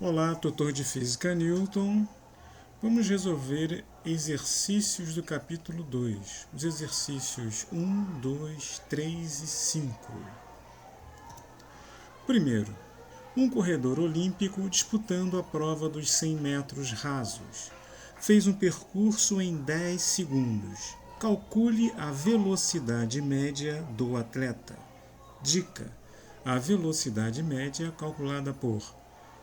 Olá, tutor de Física Newton. Vamos resolver exercícios do capítulo 2. Os exercícios 1, 2, 3 e 5. Primeiro, um corredor olímpico disputando a prova dos 100 metros rasos. Fez um percurso em 10 segundos. Calcule a velocidade média do atleta. Dica: a velocidade média calculada por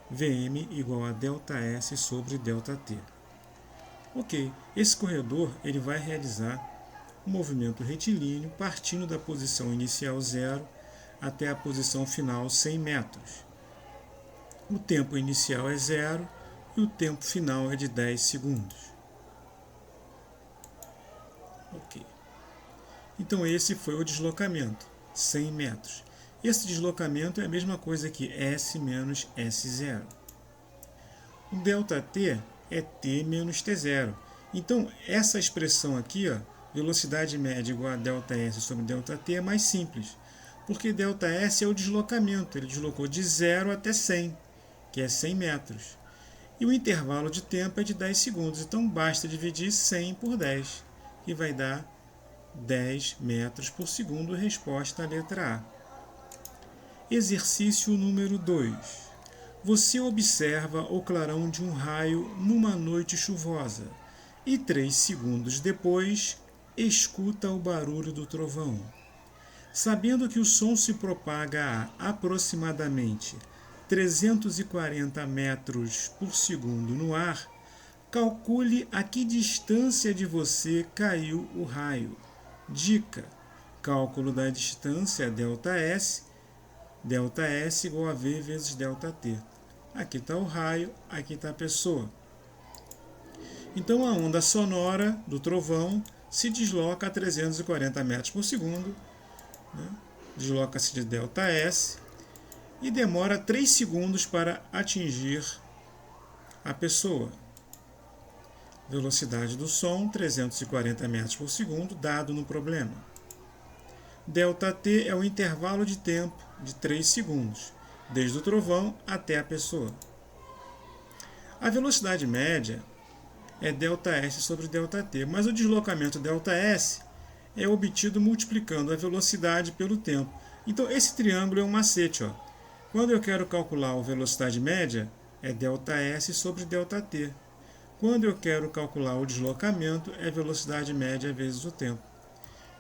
Vm igual a ΔS sobre ΔT. Ok, esse corredor ele vai realizar um movimento retilíneo partindo da posição inicial 0 até a posição final 100 metros. O tempo inicial é 0 e o tempo final é de 10 segundos. Ok. Então esse foi o deslocamento, 100 metros. Esse deslocamento é a mesma coisa que S menos S0. O ΔT é T menos T0. Então, essa expressão aqui, ó, velocidade média igual a ΔS sobre ΔT, é mais simples. Porque ΔS é o deslocamento. Ele deslocou de 0 até 100, que é 100 metros. E o intervalo de tempo é de 10 segundos. Então, basta dividir 100 por 10, que vai dar 10 metros por segundo. Resposta à letra A. Exercício número 2. Você observa o clarão de um raio numa noite chuvosa e 3 segundos depois escuta o barulho do trovão. Sabendo que o som se propaga a aproximadamente 340 metros por segundo no ar, calcule a que distância de você caiu o raio. Dica: cálculo da distância ΔS. ΔS igual a V vezes ΔT. Aqui está o raio, aqui está a pessoa. Então a onda sonora do trovão se desloca a 340 metros por segundo, né? Desloca-se de ΔS e demora 3 segundos para atingir a pessoa. Velocidade do som, 340 metros por segundo, dado no problema. ΔT é o intervalo de tempo de 3 segundos, desde o trovão até a pessoa. A velocidade média é ΔS sobre ΔT, mas o deslocamento ΔS é obtido multiplicando a velocidade pelo tempo. Então, esse triângulo é um macete. Ó. Quando eu quero calcular a velocidade média, é ΔS sobre ΔT. Quando eu quero calcular o deslocamento, é velocidade média vezes o tempo.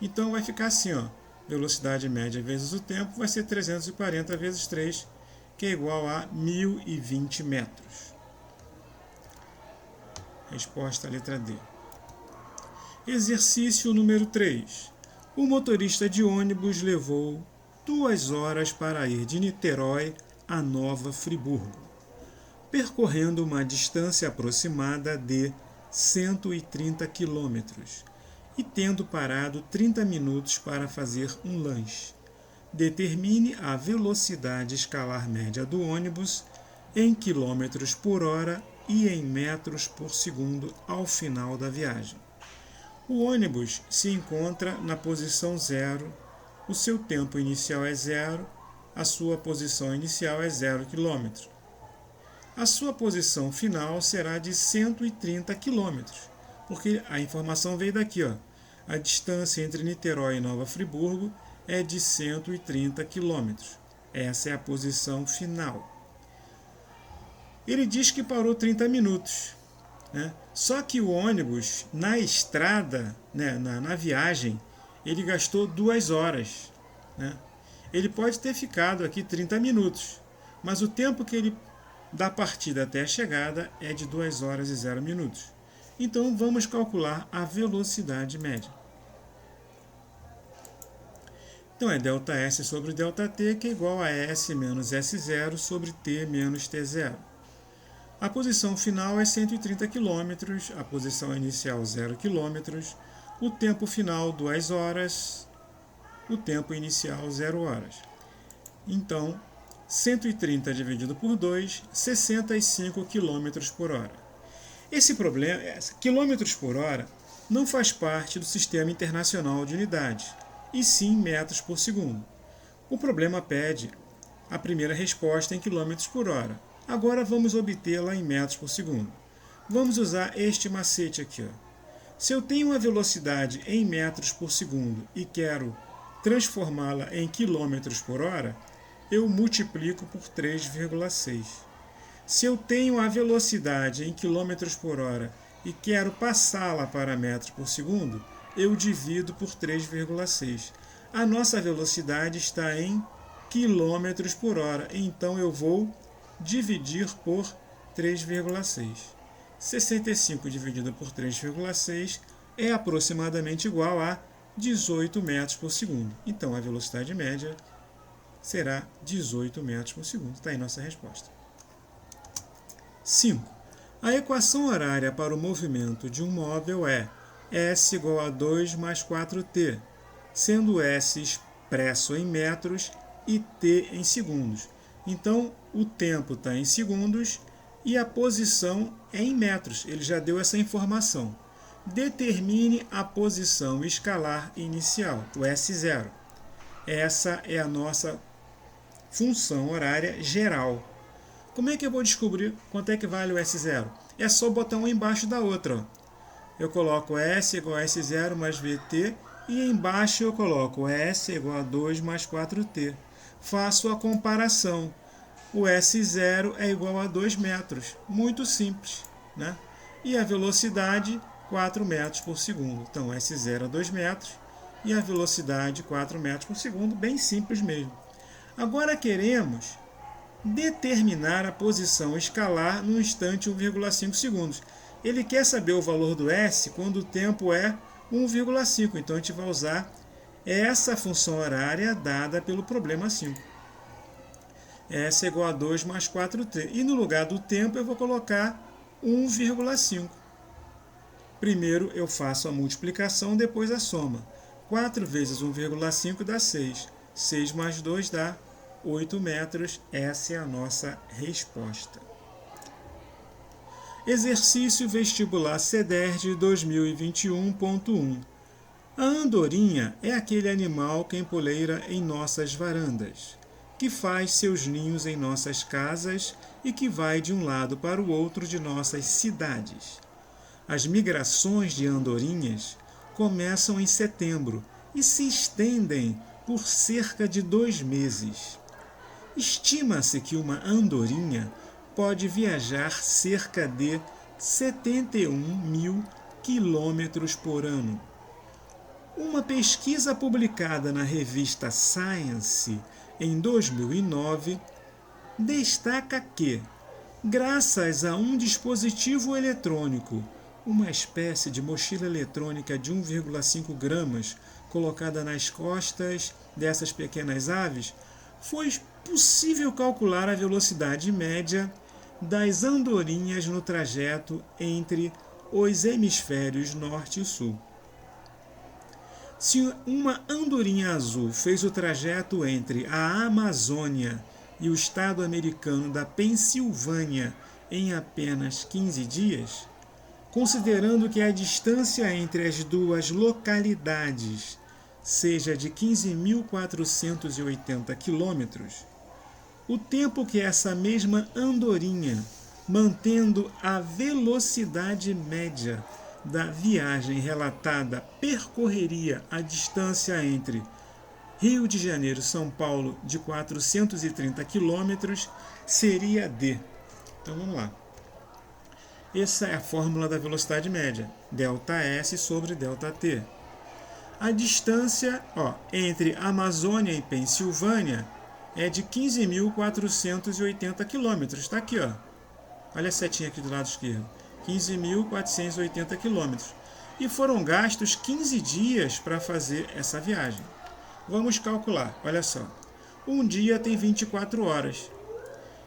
Então, vai ficar assim, ó. Velocidade média vezes o tempo vai ser 340 vezes 3, que é igual a 1020 metros. Resposta à letra D. Exercício número 3. O motorista de ônibus levou 2 horas para ir de Niterói a Nova Friburgo, percorrendo uma distância aproximada de 130 quilômetros. E tendo parado 30 minutos para fazer um lanche. Determine a velocidade escalar média do ônibus em quilômetros por hora e em metros por segundo ao final da viagem. O ônibus se encontra na posição 0, o seu tempo inicial é 0, a sua posição inicial é 0 km. A sua posição final será de 130 km, porque a informação veio daqui, ó. A distância entre Niterói e Nova Friburgo é de 130 km. Essa é a posição final. Ele diz que parou 30 minutos. Né? Só que o ônibus, na estrada, né, na viagem, ele gastou 2 horas. Né? Ele pode ter ficado aqui 30 minutos, mas o tempo que ele da partida até a chegada é de 2 horas e 0 minutos. Então, vamos calcular a velocidade média. Então, é ΔS sobre ΔT, que é igual a S menos S0 sobre T menos T0. A posição final é 130 km, a posição inicial 0 km, o tempo final 2 horas, o tempo inicial 0 horas. Então, 130 dividido por 2, 65 km por hora. Esse problema, quilômetros por hora, não faz parte do Sistema Internacional de Unidades, e sim metros por segundo. O problema pede a primeira resposta em quilômetros por hora. Agora vamos obtê-la em metros por segundo. Vamos usar este macete aqui. Ó. Se eu tenho uma velocidade em metros por segundo e quero transformá-la em quilômetros por hora, eu multiplico por 3,6. Se eu tenho a velocidade em quilômetros por hora e quero passá-la para metros por segundo, eu divido por 3,6. A nossa velocidade está em quilômetros por hora, então eu vou dividir por 3,6. 65 dividido por 3,6 é aproximadamente igual a 18 metros por segundo. Então a velocidade média será 18 metros por segundo. Está aí nossa resposta. 5. A equação horária para o movimento de um móvel é S igual a 2 mais 4t, sendo S expresso em metros e t em segundos. Então, o tempo está em segundos e a posição é em metros. Ele já deu essa informação. Determine a posição escalar inicial, o S0. Essa é a nossa função horária geral. Como é que eu vou descobrir quanto é que vale o S0? É só botar uma embaixo da outra. Ó. Eu coloco S igual a S0 mais VT e embaixo eu coloco S igual a 2 mais 4T. Faço a comparação. O S0 é igual a 2 metros. Muito simples. Né? E a velocidade, 4 metros por segundo. Então, S0 é 2 metros e a velocidade, 4 metros por segundo. Bem simples mesmo. Agora queremos determinar a posição escalar no instante 1,5 segundos. Ele quer saber o valor do S quando o tempo é 1,5. Então, a gente vai usar essa função horária dada pelo problema 5. S é igual a 2 mais 4t. E no lugar do tempo eu vou colocar 1,5. Primeiro eu faço a multiplicação, depois a soma. 4 vezes 1,5 dá 6. 6 mais 2 dá 8 metros. Essa é a nossa resposta. Exercício vestibular CEDERJ 2021.1. A andorinha é aquele animal que empoleira em nossas varandas, que faz seus ninhos em nossas casas e que vai de um lado para o outro de nossas cidades. As migrações de andorinhas começam em setembro e se estendem por cerca de 2 meses. Estima-se que uma andorinha pode viajar cerca de 71.000 quilômetros por ano. Uma pesquisa publicada na revista Science em 2009 destaca que, graças a um dispositivo eletrônico, uma espécie de mochila eletrônica de 1,5 gramas colocada nas costas dessas pequenas aves, foi possível calcular a velocidade média das andorinhas no trajeto entre os hemisférios norte e sul. Se uma andorinha azul fez o trajeto entre a Amazônia e o estado americano da Pensilvânia em apenas 15 dias, considerando que a distância entre as duas localidades seja de 15.480 quilômetros, o tempo que essa mesma andorinha, mantendo a velocidade média da viagem relatada, percorreria a distância entre Rio de Janeiro e São Paulo de 430 quilômetros, seria de... Então vamos lá. Essa é a fórmula da velocidade média, ΔS sobre ΔT. A distância entre Amazônia e Pensilvânia é de 15.480 quilômetros. Está aqui, ó. Olha a setinha aqui do lado esquerdo. 15.480 quilômetros. E foram gastos 15 dias para fazer essa viagem. Vamos calcular, olha só. Um dia tem 24 horas.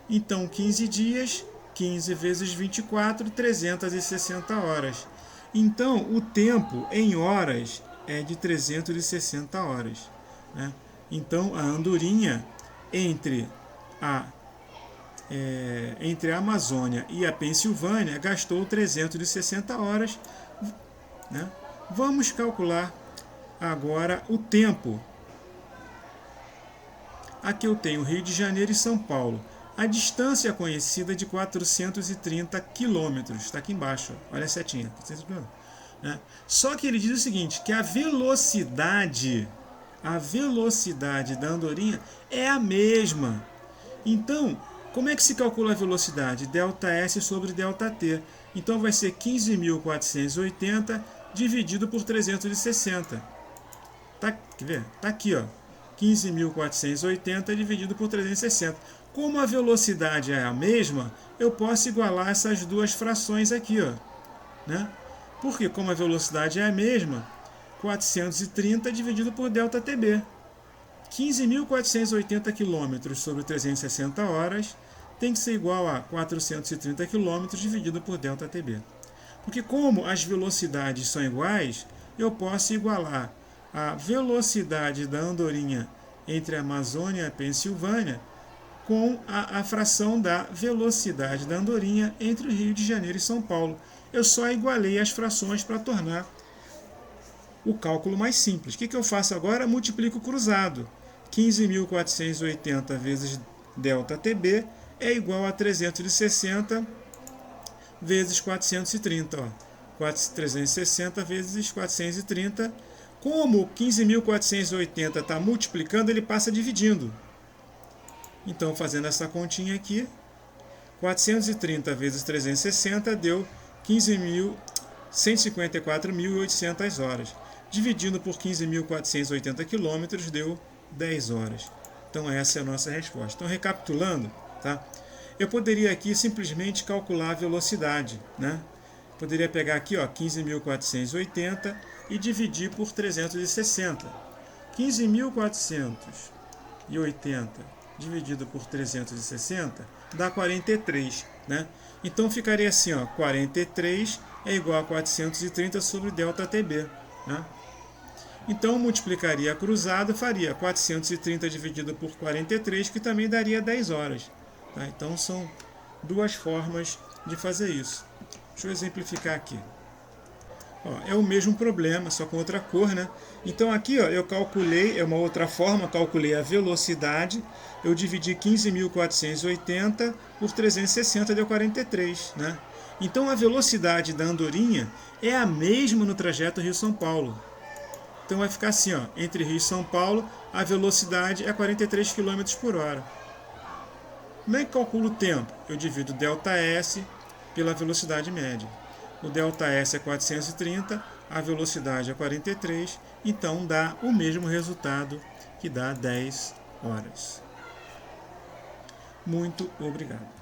Então, 15 dias, 15 vezes 24, 360 horas. Então, o tempo em horas é de 360 horas. Né? Então, a andorinha entre a Amazônia e a Pensilvânia gastou 360 horas. Né? Vamos calcular agora o tempo. Aqui eu tenho Rio de Janeiro e São Paulo. a distância conhecida de 430 km. Está aqui embaixo, olha a setinha. Só que ele diz o seguinte, que a velocidade da andorinha é a mesma. Então, como é que se calcula a velocidade? ΔS sobre ΔT. Então vai ser 15.480 dividido por 360. Quer ver? Tá aqui, ó. 15.480 dividido por 360. Como a velocidade é a mesma, eu posso igualar essas duas frações aqui, ó, né? Porque como a velocidade é a mesma, 430 dividido por ΔTB. 15.480 km sobre 360 horas tem que ser igual a 430 km dividido por ΔTB. Porque como as velocidades são iguais, eu posso igualar a velocidade da andorinha entre a Amazônia e a Pensilvânia com a fração da velocidade da andorinha entre o Rio de Janeiro e São Paulo. Eu só igualei as frações para tornar o cálculo mais simples. O que eu faço agora? Multiplico o cruzado. 15.480 vezes ΔTB é igual a 360 vezes 430. Ó. 360 vezes 430. Como 15.480 está multiplicando, ele passa dividindo. Então, fazendo essa continha aqui, 430 vezes 360 deu 154.800 horas. Dividindo por 15.480 km deu 10 horas. Então essa é a nossa resposta. Então recapitulando, tá? Eu poderia aqui simplesmente calcular a velocidade, né? Poderia pegar aqui, ó, 15.480 e dividir por 360. 15.480 dividido por 360 dá 43, né? Então ficaria assim, ó, 43 é igual a 430 sobre ΔTB, né? Então, multiplicaria a cruzada, faria 430 dividido por 43, que também daria 10 horas. Tá? Então, são duas formas de fazer isso. Deixa eu exemplificar aqui. Ó, é o mesmo problema, só com outra cor, né? Então, aqui ó, eu calculei, é uma outra forma, calculei a velocidade, eu dividi 15.480 por 360, deu 43, né? Então, a velocidade da andorinha é a mesma no trajeto Rio-São Paulo. Então vai ficar assim, ó, entre Rio e São Paulo, a velocidade é 43 km por hora. Como é que calculo o tempo? Eu divido ΔS pela velocidade média. O ΔS é 430, a velocidade é 43, então dá o mesmo resultado, que dá 10 horas. Muito obrigado.